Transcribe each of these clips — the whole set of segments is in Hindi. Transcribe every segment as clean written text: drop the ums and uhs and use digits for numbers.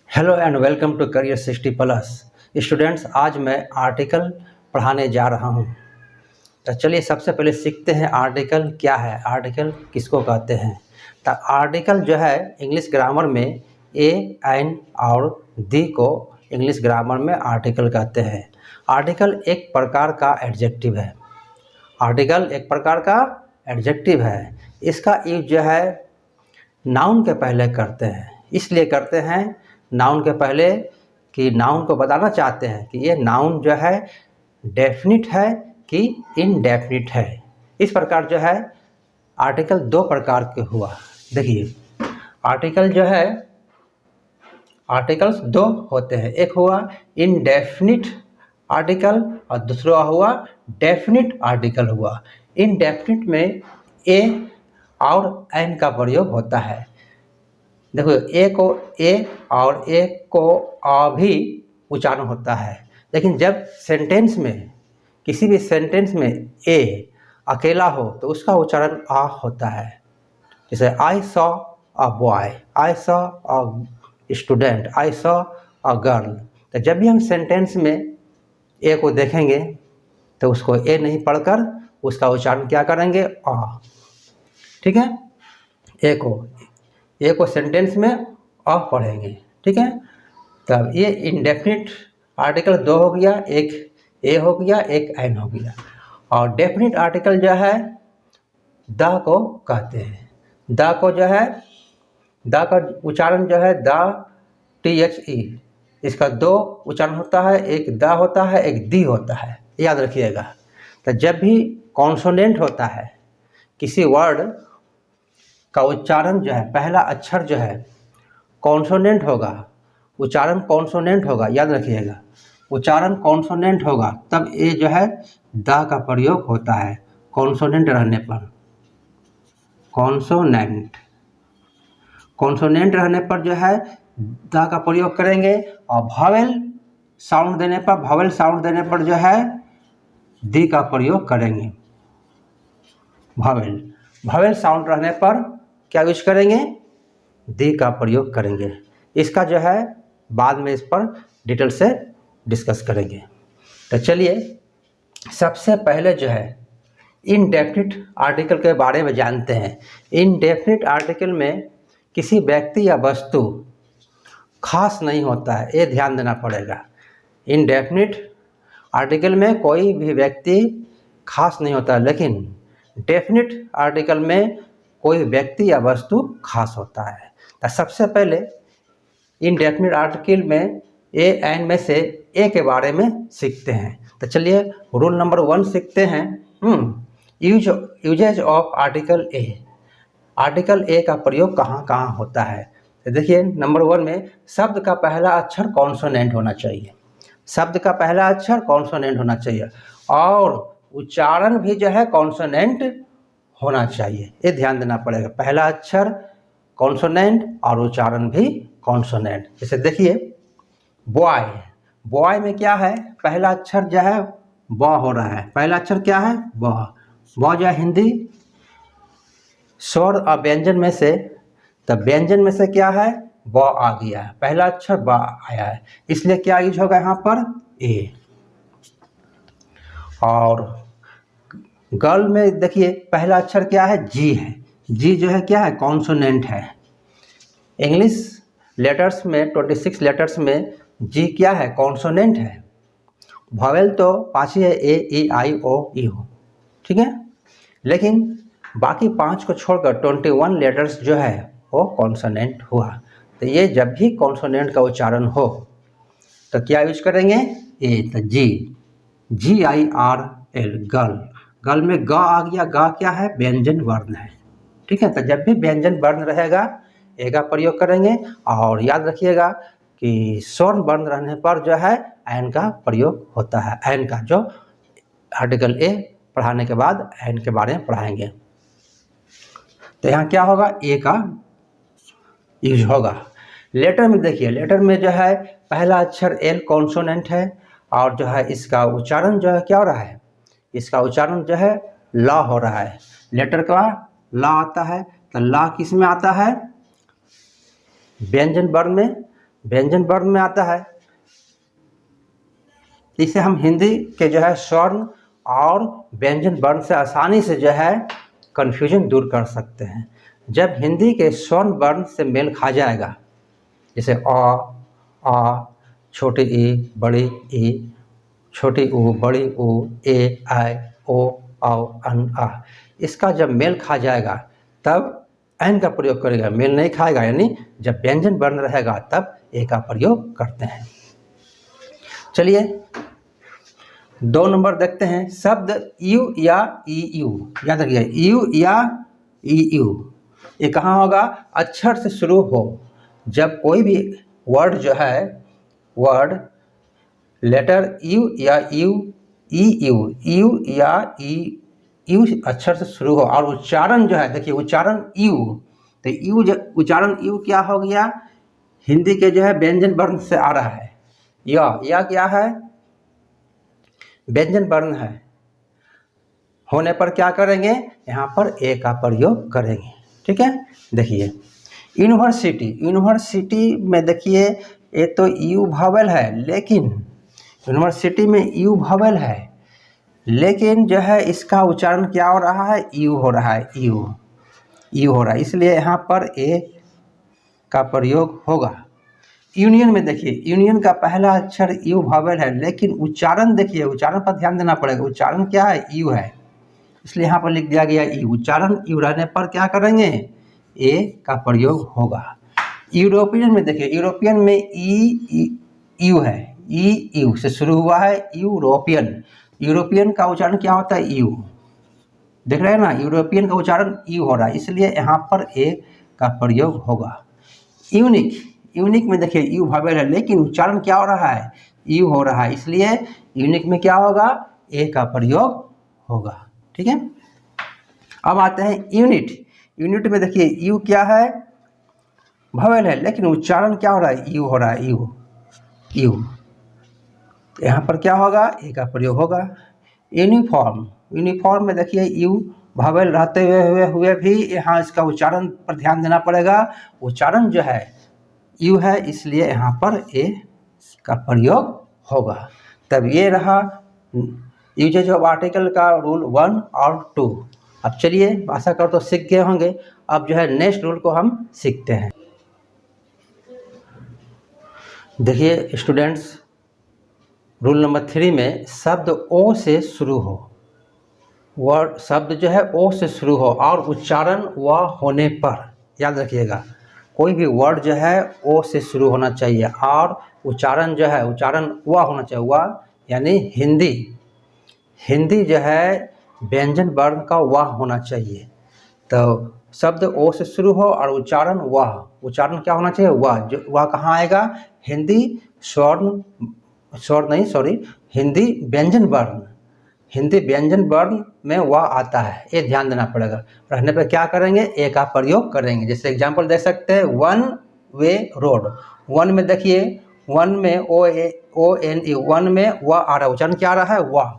Hello and welcome to career 60 plus. Students, आज मैं आर्टिकल पढ़ाने जा रहा हूं। तो चलिए सबसे पहले सीखते हैं आर्टिकल क्या है, आर्टिकल किसको कहते हैं। तो आर्टिकल जो है इंग्लिश ग्रामर में ए, एन और दी को इंग्लिश ग्रामर में आर्टिकल कहते हैं। आर्टिकल एक प्रकार का एडजेक्टिव है। आर्टिकल एक प्रकार का एडजेक्टिव है। इसका यूज जो है नाउन के पहले करते हैं। इसलिए करते हैं नाउन के पहले कि नाउन को बताना चाहते हैं कि ये नाउन जो है डेफिनिट है कि इनडेफिनिट है। इस प्रकार जो है आर्टिकल दो प्रकार के हुआ। देखिए आर्टिकल जो है आर्टिकल्स दो होते हैं, एक हुआ इनडेफिनिट आर्टिकल और दूसरा हुआ डेफिनिट आर्टिकल हुआ। इनडेफिनिट में ए और एन का प्रयोग होता है। देखो ए को ए और ए को आ भी उच्चारण होता है, लेकिन जब सेंटेंस में किसी भी सेंटेंस में ए अकेला हो तो उसका उच्चारण आ होता है। जैसे I saw a boy, I saw a student, I saw a girl. तो जब भी हम सेंटेंस में ए को देखेंगे तो उसको ए नहीं पढ़कर उसका उच्चारण क्या करेंगे, आ। ठीक है, ए को सेंटेंस में अ पढ़ेंगे। ठीक है, तब ये इंडेफिनिट आर्टिकल दो हो गया, एक ए हो गया, एक एन हो गया। और डेफिनिट आर्टिकल जो है द को कहते हैं। द को जो है द का उच्चारण जो है द THE, इसका दो उच्चारण होता है, एक द होता है, एक दी होता है, याद रखिएगा। तो जब भी कॉन्सोनेंट होता है किसी वर्ड का उच्चारण जो है पहला अक्षर जो है कॉन्सोनेंट होगा, उच्चारण कॉन्सोनेंट होगा, याद रखिएगा। उच्चारण कॉन्सोनेंट होगा तब ये जो है द का प्रयोग होता है। कॉन्सोनेंट रहने पर कॉन्सोनेंट रहने पर जो है द का प्रयोग करेंगे। और भावेल साउंड देने पर जो है दी का प्रयोग करेंगे। भावेल साउंड रहने पर क्या यूज करेंगे, दी का प्रयोग करेंगे। इसका जो है बाद में इस पर डिटेल से डिस्कस करेंगे। तो चलिए सबसे पहले जो है इनडेफिनिट आर्टिकल के बारे में जानते हैं। इनडेफिनिट आर्टिकल में किसी व्यक्ति या वस्तु खास नहीं होता है, ये ध्यान देना पड़ेगा। इनडेफिनिट आर्टिकल में कोई भी व्यक्ति खास नहीं होता, लेकिन डेफिनिट आर्टिकल में कोई व्यक्ति या वस्तु खास होता है। तो सबसे पहले इनडेफिनिट आर्टिकल में ए एन में से ए के बारे में सीखते हैं। तो चलिए रूल नंबर 1 सीखते हैं। Uses of article A. Article A का प्रयोग कहाँ कहाँ होता है। तो देखिए नंबर 1 में शब्द का पहला अक्षर कॉन्सोनेंट होना चाहिए। शब्द का पहला अक्षर कॉन्सोनेंट होना चाहिए और उच्चारण भी जो है कॉन्सोनेंट होना चाहिए, ये ध्यान देना पड़ेगा। पहला अक्षर कॉन्सोनेंट और उच्चारण भी कॉन्सोनेंट। जैसे देखिए बॉय में क्या है, पहला अक्षर जो है ब हो रहा है। पहला अक्षर क्या है, ब जो है हिंदी स्वर और व्यंजन में से, तब व्यंजन में से क्या है, ब आ गया है, पहला अक्षर ब आया है, इसलिए क्या यूज होगा यहाँ पर, ए। और गर्ल में देखिए पहला अक्षर क्या है, जी है। जी जो है क्या है, कॉन्सोनेंट है। इंग्लिश लेटर्स में 26 लेटर्स में जी क्या है, कॉन्सोनेंट है। वॉवेल तो 5 ही है, ए ई आई ओ यू, ठीक है। लेकिन बाकी 5 को छोड़कर 21 लेटर्स जो है वो कॉन्सोनेंट हुआ। तो ये जब भी कॉन्सोनेंट का उच्चारण हो तो क्या यूज करेंगे, ए। तो GIRL गर्ल में ग आ गया, ग क्या है, व्यंजन वर्ण है। ठीक है, तो जब भी व्यंजन वर्ण रहेगा ए का प्रयोग करेंगे। और याद रखिएगा कि स्वर्ण वर्ण रहने पर जो है एन का प्रयोग होता है। एन का जो आर्टिकल ए पढ़ाने के बाद एन के बारे में पढ़ाएंगे। तो यहाँ क्या होगा, ए का यूज होगा। लेटर में देखिए, लेटर में जो है पहला अक्षर एल कॉन्सोनेंट है और जो है इसका उच्चारण जो है क्या हो रहा है, इसका उच्चारण जो है ला हो रहा है। लेटर का ला आता है, तो ला किस में आता है, व्यंजन वर्ण में। व्यंजन वर्ण में आता है। इसे हम हिंदी के जो है स्वर्ण और व्यंजन वर्ण से आसानी से जो है कन्फ्यूजन दूर कर सकते हैं। जब हिंदी के स्वर्ण वर्ण से मेल खा जाएगा, जैसे आ, छोटी ई, बड़ी ई, छोटी ऊ, बड़ी ऊ, ए, आई, ओ, औ, अन, आ, इसका जब मेल खा जाएगा तब एन का प्रयोग करेगा। मेल नहीं खाएगा यानी जब व्यंजन वर्ण रहेगा तब ए का प्रयोग करते हैं। चलिए 2 नंबर देखते हैं। शब्द यू या ई यू, याद रखिए यू या ई यू, ये कहाँ होगा? अक्षर से शुरू हो। जब कोई भी वर्ड जो है, वर्ड लेटर यू या यू, ई यू, यू या ई यू अक्षर से शुरू हो और उच्चारण जो है, देखिए उच्चारण यू, तो यू उच्चारण यू क्या हो गया? हिंदी के जो है व्यंजन वर्ण से आ रहा है। या क्या है? व्यंजन वर्ण है। होने पर क्या करेंगे? यहाँ पर ए का प्रयोग करेंगे। ठीक है, देखिए यूनिवर्सिटी, यूनिवर्सिटी में देखिए ये तो यू भावेल है, लेकिन यूनिवर्सिटी में यू भावेल है, लेकिन जो है इसका उच्चारण क्या हो रहा है? यू हो रहा है, यू हो रहा है, इसलिए यहाँ पर ए का प्रयोग होगा। यूनियन में देखिए, यूनियन का पहला अक्षर यू भावेल है, लेकिन उच्चारण देखिए, उच्चारण पर ध्यान देना पड़ेगा। उच्चारण क्या है? यू है, इसलिए यहाँ पर लिख दिया गया यू। उच्चारण यू रहने पर क्या करेंगे? ए का प्रयोग होगा। यूरोपियन में देखिए, यूरोपियन में ई यू है, ई यू से शुरू हुआ है, यूरोपियन। यूरोपियन का उच्चारण क्या होता है? यू। देख रहे हैं ना, यूरोपियन का उच्चारण यू हो रहा है, इसलिए यहाँ पर ए का प्रयोग होगा। यूनिक, यूनिक में देखिए यू भावेल है, लेकिन उच्चारण क्या हो रहा है? यू हो रहा है, इसलिए यूनिक में क्या होगा? ए का प्रयोग होगा। ठीक है, अब आते हैं यूनिट। यूनिट में देखिए यू क्या है? भावेल है, लेकिन उच्चारण क्या हो रहा है? यू हो रहा है, यू। यहाँ पर क्या होगा? ए का प्रयोग होगा। यूनिफॉर्म, यूनिफॉर्म में देखिए यू भावेल रहते हुए भी यहाँ इसका उच्चारण पर ध्यान देना पड़ेगा। उच्चारण जो है यू है, इसलिए यहाँ पर ए का प्रयोग होगा। तब ये रहा यूजेज ऑफ आर्टिकल का रूल 1 और 2। अब चलिए, आशा कर तो सीख गए होंगे। अब जो है नेक्स्ट रूल को हम सीखते हैं। देखिए स्टूडेंट्स, रूल नंबर 3 में शब्द ओ से शुरू हो, वर्ड शब्द जो है ओ से शुरू हो और उच्चारण व होने पर, याद रखिएगा कोई भी वर्ड जो है ओ से शुरू होना चाहिए और उच्चारण जो है उच्चारण व होना चाहिए। व यानी हिंदी जो है व्यंजन वर्ण का व होना चाहिए। तो शब्द ओ से शुरू हो और उच्चारण उच्चारण क्या होना चाहिए? जो वह कहाँ आएगा? हिंदी हिंदी व्यंजन वर्ण, हिंदी व्यंजन वर्ण में वह आता है, ये ध्यान देना पड़ेगा। रहने पर क्या करेंगे? ए का प्रयोग करेंगे। जैसे एग्जांपल दे सकते हैं, वन वे रोड। वन में देखिए, वन में ओ एन ई, वन में वह आ रहा है, उच्चारण क्या आ रहा है? वाह।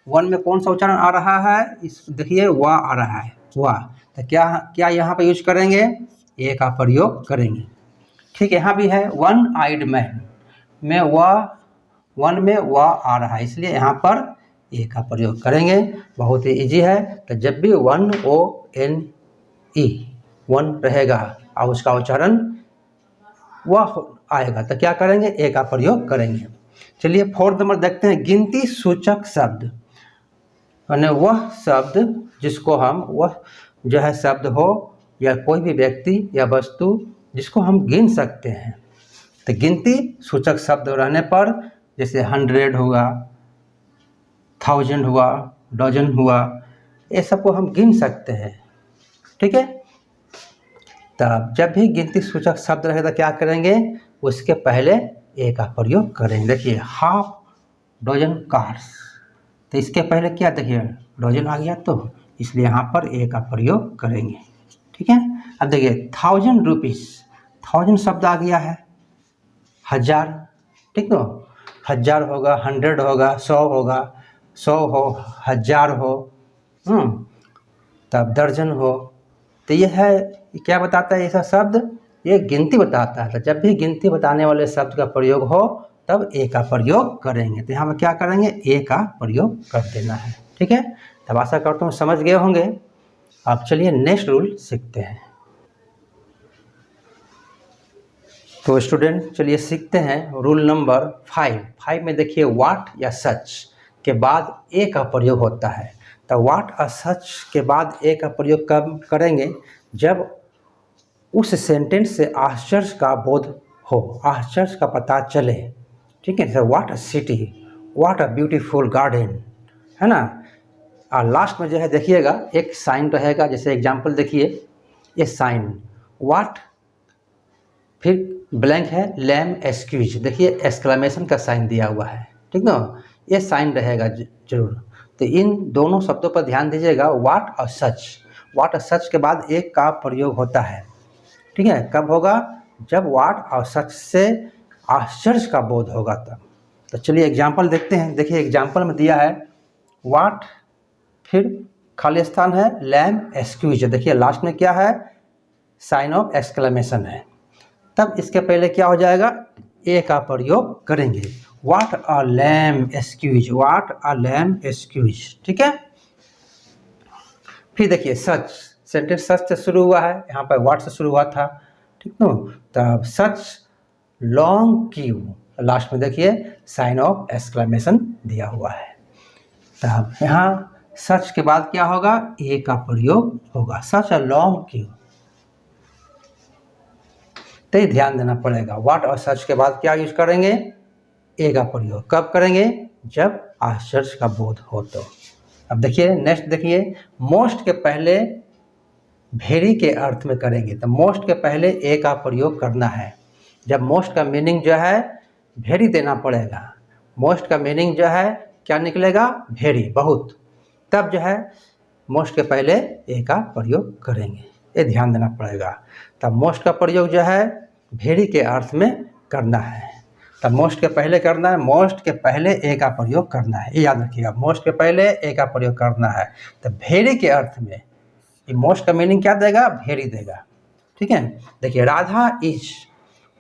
वन में कौन सा उच्चारण आ रहा है? इस देखिए वाह आ रहा है, वाह। तो क्या यहाँ पे यूज करेंगे? ए का प्रयोग करेंगे। ठीक, यहाँ भी है वन आइड मैन में वन में वह आ रहा है, इसलिए यहाँ पर ए का प्रयोग करेंगे। बहुत ही इजी है। तो जब भी one O N E one रहेगा और उसका उच्चारण वह आएगा तो क्या करेंगे? ए का प्रयोग करेंगे। चलिए 4 नंबर देखते हैं। गिनती सूचक शब्द, यानी वह शब्द जिसको हम, वह जो है शब्द हो या कोई भी व्यक्ति या वस्तु जिसको हम गिन सकते हैं। तो गिनती सूचक शब्द रहने पर, जैसे 100 हुआ, 1000 हुआ, डजन हुआ, ये सबको हम गिन सकते हैं। ठीक है, तब जब भी गिनती सूचक शब्द रहेगा तो क्या करेंगे? उसके पहले ए का प्रयोग करेंगे। देखिए हाफ डजन कार्स, तो इसके पहले क्या? देखिए डजन आ गया, तो इसलिए यहाँ पर ए का प्रयोग करेंगे। ठीक है, अब देखिए 1000 रुपीज़, 1000 शब्द आ गया है, 1000। ठीक तो 1000 होगा, 100 होगा, 100 होगा, 100 हो, 1000 हो, तब दर्जन हो। तो ये है, क्या बताता है ऐसा शब्द? ये गिनती बताता है। तो जब भी गिनती बताने वाले शब्द का प्रयोग हो तब ए का प्रयोग करेंगे। तो यहाँ पर क्या करेंगे, ए का प्रयोग कर देना है। ठीक है, तब आशा करता हूँ समझ गए होंगे। अब चलिए नेक्स्ट रूल सीखते हैं। तो स्टूडेंट चलिए सीखते हैं रूल नंबर 5 में देखिए व्हाट या सच के बाद ए का प्रयोग होता है। तो व्हाट और सच के बाद ए का प्रयोग कब करेंगे, जब उस सेंटेंस से आश्चर्य का बोध हो, आश्चर्य का पता चले। ठीक है, जैसे what a city, what a beautiful garden, है ना। और लास्ट में जो है देखिएगा एक साइन रहेगा, जैसे एग्जाम्पल देखिए ये साइन व्हाट, फिर ब्लैंक है लैम एक्सक्यूज, देखिए एक्सक्लेमेशन का साइन दिया हुआ है। ठीक ना, ये साइन रहेगा जरूर। तो इन दोनों शब्दों पर ध्यान दीजिएगा, व्हाट और सच। व्हाट और सच के बाद एक का प्रयोग होता है। ठीक है, कब होगा, जब व्हाट और सच से आश्चर्य का बोध होगा तब। तो चलिए एग्जाम्पल देखते हैं। देखिए एग्जाम्पल में दिया है व्हाट, फिर खाली स्थान है लैम एक्सक्यूज, देखिए लास्ट में क्या है, साइन ऑफ एक्सक्लेमेशन है। तब इसके पहले क्या हो जाएगा, ए का प्रयोग करेंगे, what a lame excuse, what a lame excuse. ठीक है, फिर देखिए सच, सेंटेंस सच से शुरू हुआ है, यहाँ पर व्हाट से शुरू हुआ था। ठीक ना, तब सच लॉन्ग क्यू, लास्ट में देखिए साइन ऑफ एक्सक्लेमेशन दिया हुआ है। तब यहाँ सच के बाद क्या होगा, ए का प्रयोग होगा, सच अ लॉन्ग क्यू। तो ध्यान देना पड़ेगा, व्हाट और सच के बाद क्या यूज करेंगे, ए का प्रयोग कब करेंगे, जब आश्चर्य का बोध हो तो। अब देखिए नेक्स्ट देखिए, मोस्ट के पहले वेरी के अर्थ में करेंगे। तो मोस्ट के पहले ए का प्रयोग करना है। जब मोस्ट का मीनिंग जो है वेरी देना पड़ेगा, मोस्ट का मीनिंग जो है क्या निकलेगा, वेरी, बहुत, तब जो है मोस्ट के पहले ए का प्रयोग करेंगे, ये ध्यान देना पड़ेगा। तब मोस्ट का प्रयोग जो है वेरी के अर्थ में करना है। तब मोस्ट के पहले करना है, मोस्ट के पहले ए का प्रयोग करना है, ये याद रखिएगा, मोस्ट के पहले ए का प्रयोग करना है। तब वेरी के अर्थ में ये मोस्ट का मीनिंग क्या देगा, वेरी देगा। ठीक है, देखिए Radha is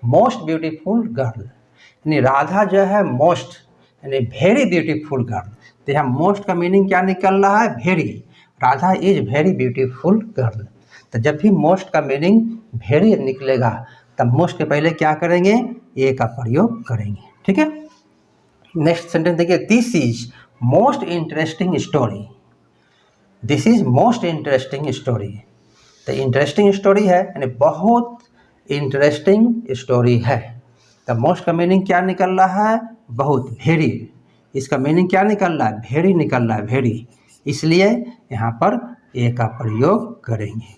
most beautiful girl, यानी राधा जो है मोस्ट यानी वेरी ब्यूटीफुल गर्ल। तो यहाँ मोस्ट का मीनिंग क्या निकल रहा है, very, Radha is very beautiful girl. तो जब भी मोस्ट का मीनिंग वेरी निकलेगा तब मोस्ट के पहले क्या करेंगे, ए का प्रयोग करेंगे। ठीक है, नेक्स्ट सेंटेंस देखिए, this is most interesting story, this is most interesting story. तो इंटरेस्टिंग स्टोरी है यानी बहुत इंटरेस्टिंग स्टोरी है। तो मोस्ट का मीनिंग क्या निकल रहा है, बहुत, वेरी, इसका मीनिंग क्या निकल रहा है, वेरी निकल रहा है, वेरी, इसलिए यहाँ पर ए का प्रयोग करेंगे।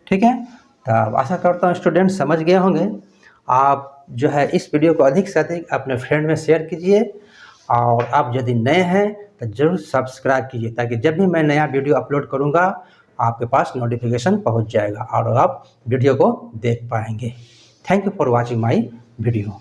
ठीक है, तो आशा करता हूँ स्टूडेंट समझ गए होंगे। आप जो है इस वीडियो को अधिक से अधिक अपने फ्रेंड में शेयर कीजिए, और आप यदि नए हैं तो ज़रूर सब्सक्राइब कीजिए, ताकि जब भी मैं नया वीडियो अपलोड करूँगा आपके पास नोटिफिकेशन पहुँच जाएगा और आप वीडियो को देख पाएंगे। Thank you for watching my video.